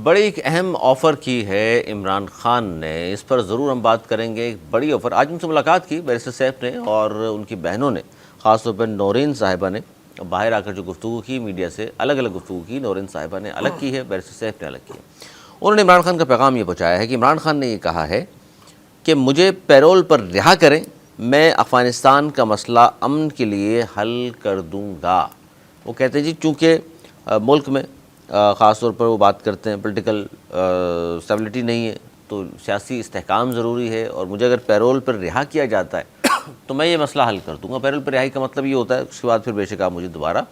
بڑی ایک اہم آفر کی ہے عمران خان نے، اس پر ضرور ہم بات کریں گے۔ ایک بڑی آفر، آج ان سے ملاقات کی بیرسٹر سیف نے اور ان کی بہنوں نے، خاص طور پر نورین صاحبہ نے باہر آ کر جو گفتگو کی میڈیا سے، الگ الگ گفتگو کی۔ نورین صاحبہ نے الگ کی ہے، بیرسٹر سیف نے الگ کی ہے۔ انہوں نے عمران خان کا پیغام یہ پہنچایا ہے کہ عمران خان نے یہ کہا ہے کہ مجھے پیرول پر رہا کریں، میں افغانستان کا مسئلہ امن کے لیے حل کر دوں گا۔ وہ کہتے ہیں جی چونکہ ملک میں خاص طور پر وہ بات کرتے ہیں پولیٹیکل اسٹیبلٹی نہیں ہے تو سیاسی استحکام ضروری ہے، اور مجھے اگر پیرول پر رہا کیا جاتا ہے تو میں یہ مسئلہ حل کر دوں گا۔ پیرول پر رہائی کا مطلب یہ ہوتا ہے اس کے بعد پھر بے شک آپ مجھے دوبارہ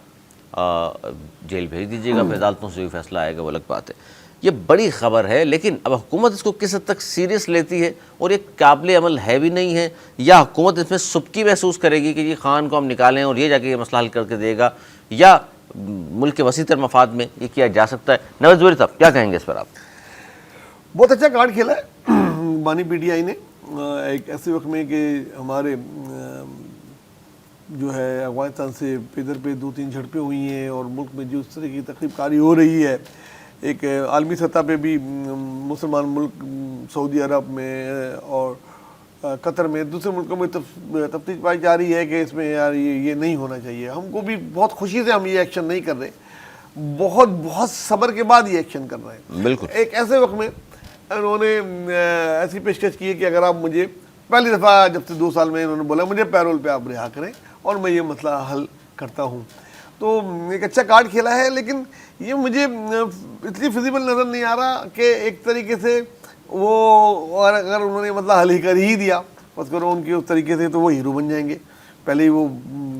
جیل بھیج دیجیے گا، پھر عدالتوں سے بھی فیصلہ آئے گا، وہ الگ بات ہے۔ یہ بڑی خبر ہے، لیکن اب حکومت اس کو کس حد تک سیریس لیتی ہے اور یہ قابل عمل ہے بھی نہیں ہے، یا حکومت اس میں سبکی محسوس کرے گی کہ جی خان کو ہم نکالیں اور یہ جا کے یہ مسئلہ حل کر کے دے گا، یا ملک کے وسیع تر مفاد میں یہ کیا جا سکتا ہے؟ نواز زبیر صاحب کیا کہیں گے اس پر آپ؟ بہت اچھا کارڈ کھیلا ہے بانی پی ٹی آئی نے، ایک ایسے وقت میں کہ ہمارے جو ہے افغانستان سے ادھر پہ 2-3 جھڑپیں ہوئی ہیں اور ملک میں جو اس طرح کی تخریب کاری ہو رہی ہے، ایک عالمی سطح پہ بھی مسلمان ملک سعودی عرب میں اور قطر میں، دوسرے ملکوں میں تفتیش پائی جا رہی ہے کہ اس میں یار یہ نہیں ہونا چاہیے۔ ہم کو بھی بہت خوشی سے ہم یہ ایکشن نہیں کر رہے، بہت صبر کے بعد یہ ایکشن کر رہے ہیں۔ بالکل ایک ایسے وقت میں انہوں نے ایسی پیشکش کی ہے کہ اگر آپ مجھے پہلی دفعہ جب سے 2 سال میں انہوں نے بولا مجھے پیرول پہ آپ رہا کریں اور میں یہ مسئلہ حل کرتا ہوں، تو ایک اچھا کارڈ کھیلا ہے۔ لیکن یہ مجھے اس لیے فیزیبل نظر نہیں آ رہا کہ ایک طریقے سے وہ اگر انہوں نے مسئلہ حل ہی کر ہی دیا بس کرو ان کے اس طریقے سے، تو وہ ہیرو بن جائیں گے۔ پہلے ہی وہ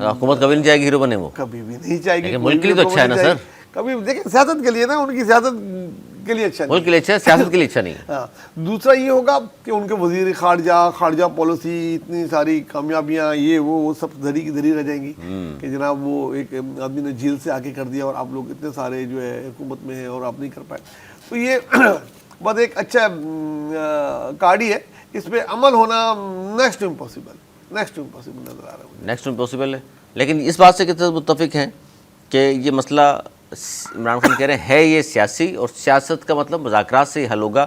حکومت کبھی نہیں چاہے گی ہیرو بنے، وہ کبھی بھی نہیں چاہے گی، ملک کے لیے تو اچھا ہے نا سر، کبھی دیکھیں سیاست کے لیے نا، ان کی سیاست کے لیے اچھا نہیں، ملک کے لیے اچھا ہے، سیاست کے لیے اچھا نہیں ہے۔ ہاں، دوسرا یہ ہوگا کہ ان کے وزیر خارجہ پالیسی اتنی ساری کامیابیاں یہ وہ سب دھری کی دھری رہ جائیں گی کہ جناب وہ ایک آدمی نے جیل سے آگے کر دیا اور آپ لوگ اتنے سارے جو ہے حکومت میں ہیں اور آپ نہیں کر پائے۔ تو یہ بس ایک اچھا کارڈ ہی ہے، اس پہ عمل ہونا نیکسٹ ٹو امپاسبل نظر آ رہا ہے، نیکسٹ امپاسبل ہے۔ لیکن اس بات سے کتنے متفق ہیں کہ یہ مسئلہ عمران خان کہہ رہے ہیں ہے یہ سیاسی، اور سیاست کا مطلب مذاکرات سے ہی حل ہوگا،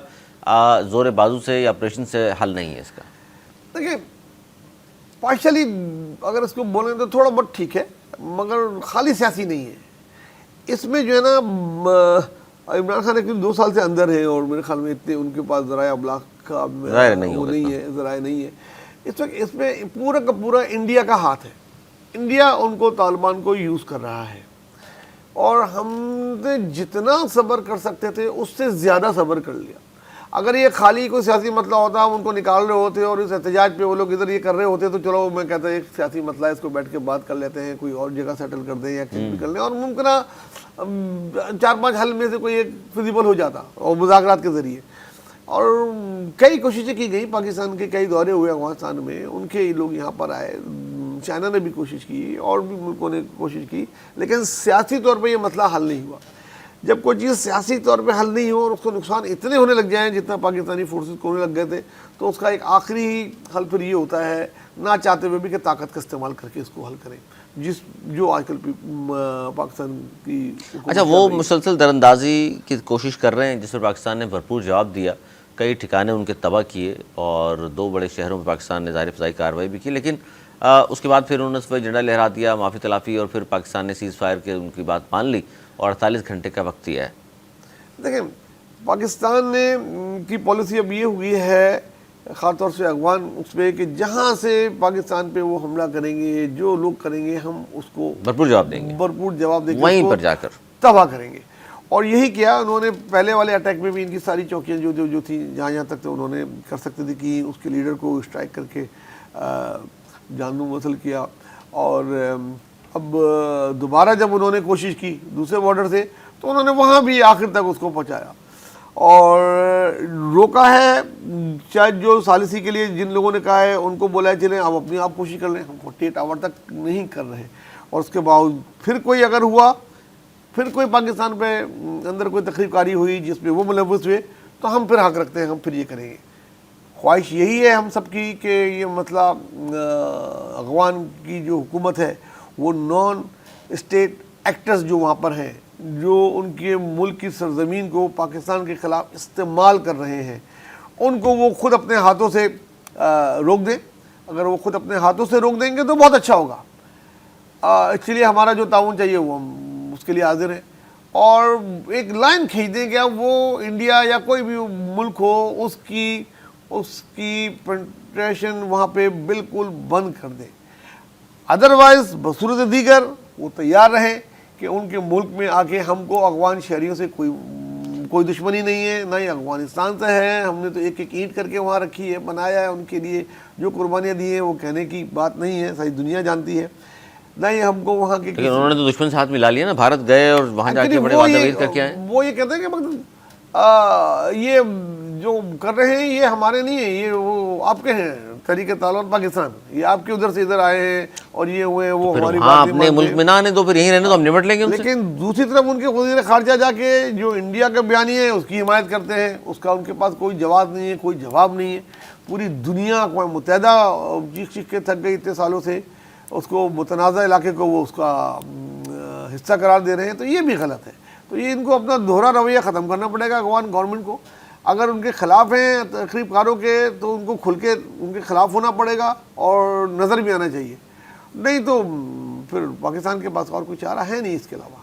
زور بازو سے یا آپریشن سے حل نہیں ہے اس کا؟ دیکھیں پارشلی اگر اس کو بولیں تو تھوڑا بہت ٹھیک ہے، مگر خالی سیاسی نہیں ہے اس میں۔ جو ہے نا عمران خان ایک 2 سال سے اندر ہے اور میرے خیال میں اتنے ان کے پاس ذرائع ابلاغ کا ظاہر نہیں وہ نہیں ہے، ذرائع نہیں ہے اس وقت۔ اس میں پورا کا پورا انڈیا کا ہاتھ ہے، انڈیا ان کو طالبان کو یوز کر رہا ہے، اور ہم نے جتنا صبر کر سکتے تھے اس سے زیادہ صبر کر لیا۔ اگر یہ خالی کوئی سیاسی مسئلہ ہوتا، ہم ان کو نکال رہے ہوتے اور اس احتجاج پہ وہ لوگ ادھر یہ کر رہے ہوتے تو چلو میں کہتا ایک سیاسی مسئلہ ہے، اس کو بیٹھ کے بات کر لیتے ہیں، کوئی اور جگہ سیٹل کر دیں یا کچھ بھی کر لیں، اور ممکنہ 4-5 حل میں سے کوئی ایک فیزیبل ہو جاتا اور مذاکرات کے ذریعے۔ اور کئی کوششیں کی گئی، پاکستان کے کئی دورے ہوئے افغانستان میں، ان کے لوگ یہاں پر آئے، چائنا نے بھی کوشش کی اور بھی ملکوں نے کوشش کی، لیکن سیاسی طور پہ یہ مسئلہ حل نہیں ہوا۔ جب کوئی چیز سیاسی طور پہ حل نہیں ہو اور اس کو نقصان اتنے ہونے لگ جائیں جتنا پاکستانی فورسز کو ہونے لگ گئے تھے، تو اس کا ایک آخری حل پھر یہ ہوتا ہے نہ چاہتے ہوئے بھی کہ طاقت کا استعمال کر کے اس کو حل کریں، جو آج کل پاکستان کی اچھا وہ مسلسل دراندازی کی کوشش کر رہے ہیں جس پر پاکستان نے بھرپور جواب دیا، کئی ٹھکانے ان کے تباہ کیے اور 2 بڑے شہروں میں پاکستان نے ظاہر فضائی کارروائی بھی کی، لیکن اس کے بعد پھر انہوں نے اس پر جھنڈا لہرا دیا، معافی تلافی، اور پھر پاکستان نے سیز فائر کے ان کی بات مان لی اور 48 گھنٹے کا وقت دیا ہے۔ دیکھیں پاکستان نے کی پالیسی اب یہ ہوئی ہے خاص طور سے افغان اس پہ کہ جہاں سے پاکستان پہ وہ حملہ کریں گے، جو لوگ کریں گے ہم اس کو بھرپور جواب دیں گے، وہیں پر جا کر تباہ کریں گے۔ اور یہی کیا انہوں نے پہلے والے اٹیک میں بھی، ان کی ساری چوکیاں جو تھیں جہاں تک تو انہوں نے کر سکتے تھے کہ اس کے لیڈر کو اسٹرائک کر کے جان وصل کیا، اور اب دوبارہ جب انہوں نے کوشش کی دوسرے بارڈر سے تو انہوں نے وہاں بھی آخر تک اس کو پہنچایا اور روکا ہے۔ شاید جو ثالثی کے لیے جن لوگوں نے کہا ہے ان کو بولا ہے چلیں آپ اپنی آپ کوشش کر لیں، ہم 48 آور تک نہیں کر رہے، اور اس کے باوجود پھر کوئی اگر ہوا، پھر کوئی پاکستان پہ اندر کوئی تخریب کاری ہوئی جس پہ وہ ملوث ہوئے، تو ہم پھر حق رکھتے ہیں، ہم پھر یہ کریں گے۔ خواہش یہی ہے ہم سب کی کہ یہ مسئلہ افغان کی جو حکومت ہے وہ نان اسٹیٹ ایکٹرز جو وہاں پر ہیں جو ان کے ملک کی سرزمین کو پاکستان کے خلاف استعمال کر رہے ہیں ان کو وہ خود اپنے ہاتھوں سے روک دیں. اگر وہ خود اپنے ہاتھوں سے روک دیں گے تو بہت اچھا ہوگا. اس لیے ہمارا جو تعاون چاہیے وہ ہم اس کے لیے حاضر ہیں, اور ایک لائن کھینچ دیں کہ اب وہ انڈیا یا کوئی بھی ملک ہو اس کی پینٹریشن وہاں پہ بالکل بند کر دیں. ادروائز بصورت دیگر وہ تیار رہیں کہ ان کے ملک میں آ کے ہم کو افغان شہریوں سے کوئی دشمنی نہیں ہے, نہ ہی افغانستان سے ہے. ہم نے تو ایک ایک اینٹ کر کے وہاں رکھی ہے, بنایا ہے, ان کے لیے جو قربانیاں دی ہیں وہ کہنے کی بات نہیں ہے, ساری دنیا جانتی ہے. نہ ہی ہم کو وہاں کے لیکن انہوں نے تو دشمن سے ہاتھ ملا لیا نا, بھارت گئے اور وہاں جا کے بڑے وعدہ کر کے آئے. وہ یہ کہتے ہیں کہ مطلب یہ جو کر رہے ہیں یہ ہمارے نہیں ہیں, یہ وہ آپ کے ہیں طریقے تعلق پاکستان, یہ آپ کے ادھر سے ادھر آئے ہیں اور یہ ہوئے وہ ہماری بات اپنے ملک میں نہ آنے تو پھر یہیں رہنے تو ہم نمٹ لیں گے. لیکن دوسری طرف ان کے وزیر خارجہ جا کے جو انڈیا کا بیانیہ ہے اس کی حمایت کرتے ہیں, اس کا ان کے پاس کوئی جواز نہیں ہے, کوئی جواب نہیں ہے. پوری دنیا اقوام متحدہ چیخ کے تھک گئی اتنے سالوں سے, اس کو متنازع علاقے کو وہ اس کا حصہ قرار دے رہے ہیں, تو یہ بھی غلط ہے. تو یہ ان کو اپنا دوہرا رویہ ختم کرنا پڑے گا افغان گورنمنٹ کو. اگر ان کے خلاف ہیں تخریب کاروں کے تو ان کو کھل کے ان کے خلاف ہونا پڑے گا اور نظر بھی آنا چاہیے, نہیں تو پھر پاکستان کے پاس اور کوئی چارہ ہے نہیں اس کے علاوہ.